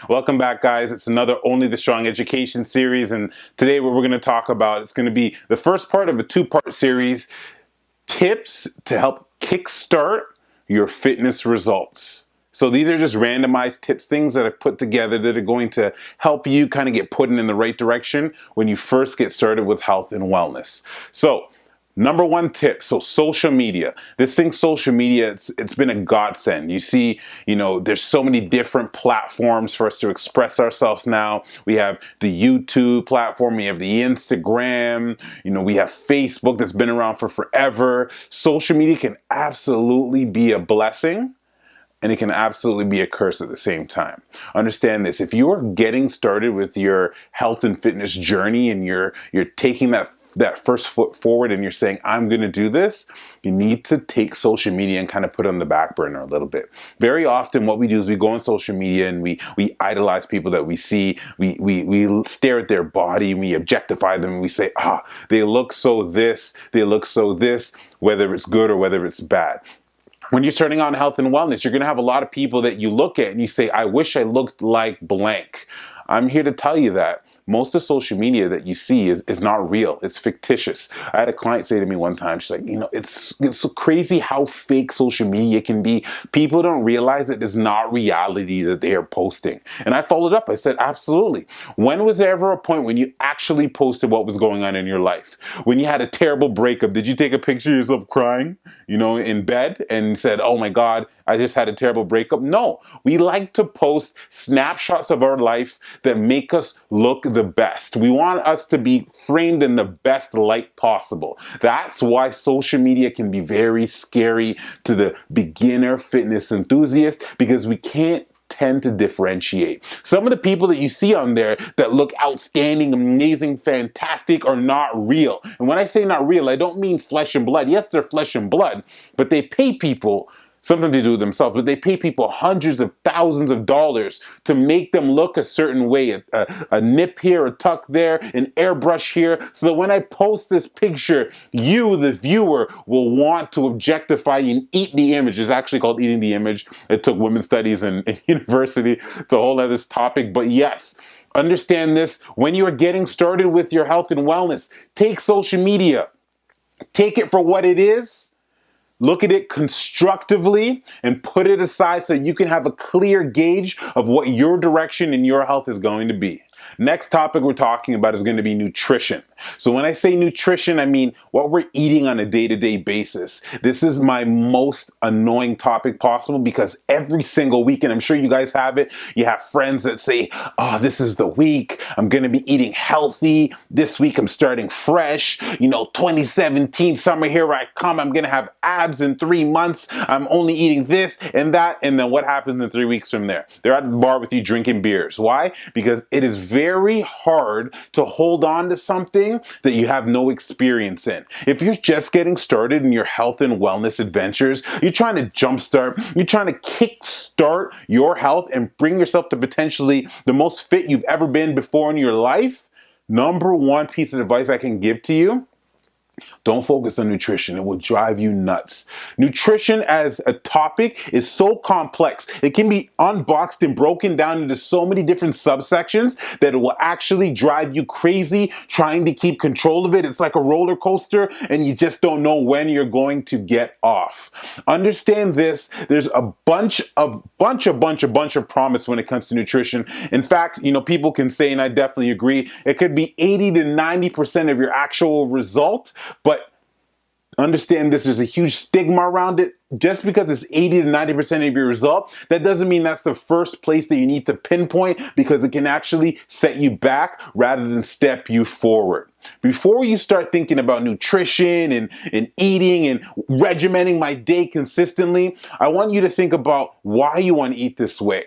Welcome back, guys. It's another Only the Strong education series, and today what we're going to talk about, it's going to be the first part of a two-part series, tips to help kickstart your fitness results. So these are just randomized tips, things that I've put together that are going to help you kind of get put in the right direction when you first get started with health and wellness. So number one tip, so social media. This thing, social media, it's been a godsend. You see, there's so many different platforms for us to express ourselves now. We have the YouTube platform, we have the Instagram, we have Facebook that's been around for forever. Social media can absolutely be a blessing, and it can absolutely be a curse at the same time. Understand this, if you're getting started with your health and fitness journey and you're taking that first foot forward and you're saying, I'm going to do this, you need to take social media and kind of put it on the back burner a little bit. Very often what we do is we go on social media and we idolize people that we see. We stare at their body, we objectify them, and we say, they look so this, whether it's good or whether it's bad. When you're starting out in health and wellness, you're going to have a lot of people that you look at and you say, I wish I looked like blank. I'm here to tell you that most of social media that you see is not real. It's fictitious. I had a client say to me one time, she's like, it's so crazy how fake social media can be. People don't realize that it's not reality that they are posting. And I followed up. I said, absolutely. When was there ever a point when you actually posted what was going on in your life? When you had a terrible breakup, did you take a picture of yourself crying, in bed and said, oh my God, I just had a terrible breakup? No, we like to post snapshots of our life that make us look the best. We want us to be framed in the best light possible. That's why social media can be very scary to the beginner fitness enthusiast, because we can't tend to differentiate. Some of the people that you see on there that look outstanding, amazing, fantastic are not real. And when I say not real, I don't mean flesh and blood. Yes, they're flesh and blood, but they pay people something to do themselves, but they pay people hundreds of thousands of dollars to make them look a certain way, a nip here, a tuck there, an airbrush here, so that when I post this picture, you, the viewer, will want to objectify and eat the image. It's actually called eating the image. It took women's studies in university. It's a whole other topic, but yes, understand this. When you are getting started with your health and wellness, take social media, take it for what it is. Look at it constructively and put it aside so you can have a clear gauge of what your direction in your health is going to be. Next topic we're talking about is going to be nutrition. So when I say nutrition, I mean what we're eating on a day-to-day basis. This is my most annoying topic possible, because every single week, and I'm sure you guys have it, you have friends that say, oh, this is the week, I'm going to be eating healthy. This week I'm starting fresh. 2017, summer, here I come. I'm going to have abs in 3 months. I'm only eating this and that. And then what happens in 3 weeks from there? They're at the bar with you drinking beers. Why? Because it is very hard to hold on to something that you have no experience in. If you're just getting started in your health and wellness adventures, you're trying to jumpstart, you're trying to kickstart your health and bring yourself to potentially the most fit you've ever been before in your life, number one piece of advice I can give to you: don't focus on nutrition. It will drive you nuts. Nutrition as a topic is so complex. It can be unboxed and broken down into so many different subsections that it will actually drive you crazy trying to keep control of it. It's like a roller coaster and you just don't know when you're going to get off. Understand this. There's a bunch of promise when it comes to nutrition. In fact, people can say, and I definitely agree, it could be 80 to 90% of your actual result. But understand this, there's a huge stigma around it. Just because it's 80 to 90% of your result, that doesn't mean that's the first place that you need to pinpoint, because it can actually set you back rather than step you forward. Before you start thinking about nutrition and eating and regimenting my day consistently, I want you to think about why you want to eat this way.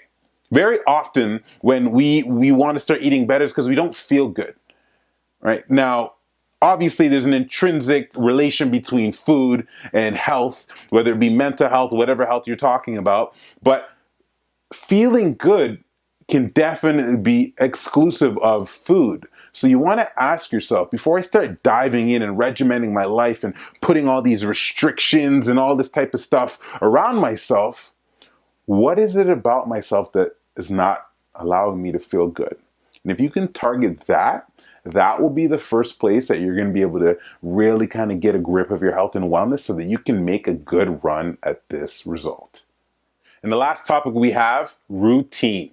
Very often when we want to start eating better, it's because we don't feel good, right? Now, obviously, there's an intrinsic relation between food and health, whether it be mental health, whatever health you're talking about. But feeling good can definitely be exclusive of food. So you want to ask yourself, before I start diving in and regimenting my life and putting all these restrictions and all this type of stuff around myself, what is it about myself that is not allowing me to feel good. And if you can target that, that will be the first place that you're going to be able to really kind of get a grip of your health and wellness so that you can make a good run at this result. And the last topic we have, routine.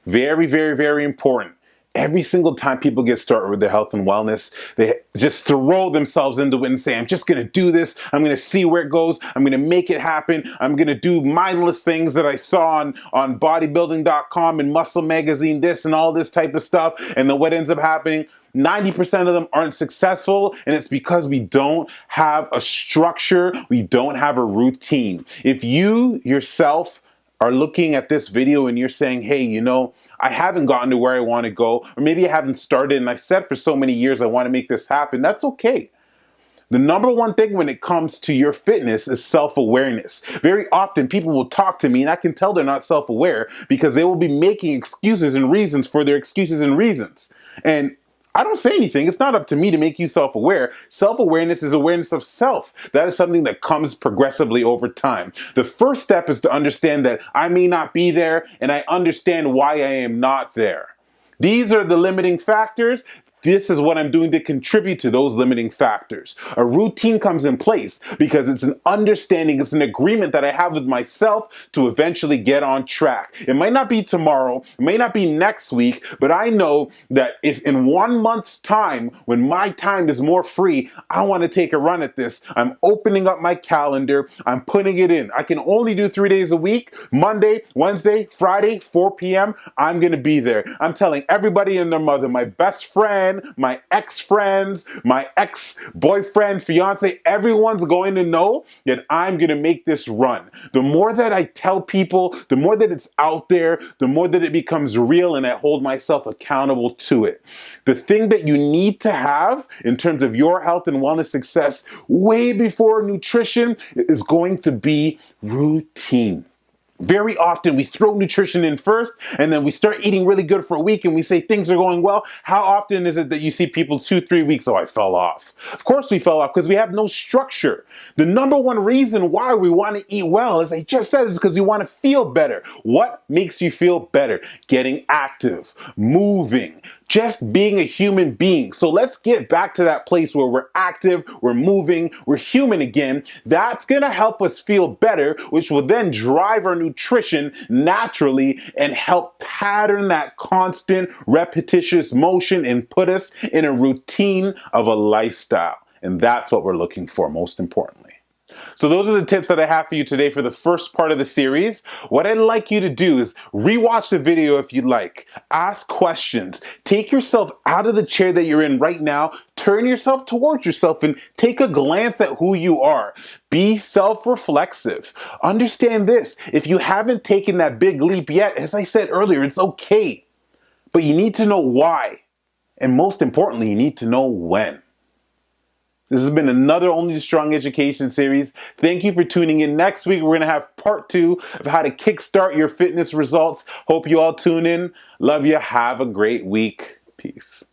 Very, very, very important. Every single time people get started with their health and wellness, they just throw themselves into it and say, I'm just going to do this. I'm going to see where it goes. I'm going to make it happen. I'm going to do mindless things that I saw on bodybuilding.com and Muscle Magazine, this and all this type of stuff. And then what ends up happening, 90% of them aren't successful, and it's because we don't have a structure. We don't have a routine. If you yourself are looking at this video and you're saying, hey, you know, I haven't gotten to where I want to go, or maybe I haven't started and I've said for so many years I want to make this happen, that's okay. The number one thing when it comes to your fitness is self-awareness. Very often people will talk to me and I can tell they're not self-aware because they will be making excuses and reasons for their excuses and reasons. And I don't say anything. It's not up to me to make you self-aware. Self-awareness is awareness of self. That is something that comes progressively over time. The first step is to understand that I may not be there and I understand why I am not there. These are the limiting factors. This is what I'm doing to contribute to those limiting factors. A routine comes in place because it's an understanding, it's an agreement that I have with myself to eventually get on track. It might not be tomorrow, it may not be next week, but I know that if in 1 month's time, when my time is more free, I want to take a run at this. I'm opening up my calendar, I'm putting it in. I can only do 3 days a week, Monday, Wednesday, Friday, 4 p.m. I'm going to be there. I'm telling everybody and their mother, my best friend, my ex-friends, my ex-boyfriend, fiance, everyone's going to know that I'm going to make this run. The more that I tell people, the more that it's out there, the more that it becomes real and I hold myself accountable to it. The thing that you need to have in terms of your health and wellness success way before nutrition is going to be routine. Very often we throw nutrition in first and then we start eating really good for a week and we say things are going well. How often is it that you see people 2-3 weeks, oh, I fell off? Of course we fell off because we have no structure. The number one reason why we want to eat well, as I just said, is because we want to feel better. What makes you feel better? Getting active, moving, just being a human being. So let's get back to that place where we're active, we're moving, we're human again. That's going to help us feel better, which will then drive our nutrition naturally and help pattern that constant repetitious motion and put us in a routine of a lifestyle. And that's what we're looking for, most importantly. So those are the tips that I have for you today for the first part of the series. What I'd like you to do is rewatch the video if you'd like. Ask questions. Take yourself out of the chair that you're in right now. Turn yourself towards yourself and take a glance at who you are. Be self-reflexive. Understand this. If you haven't taken that big leap yet, as I said earlier, it's okay. But you need to know why. And most importantly, you need to know when. This has been another Only the Strong education series. Thank you for tuning in. Next week, we're going to have part 2 of how to kickstart your fitness results. Hope you all tune in. Love you. Have a great week. Peace.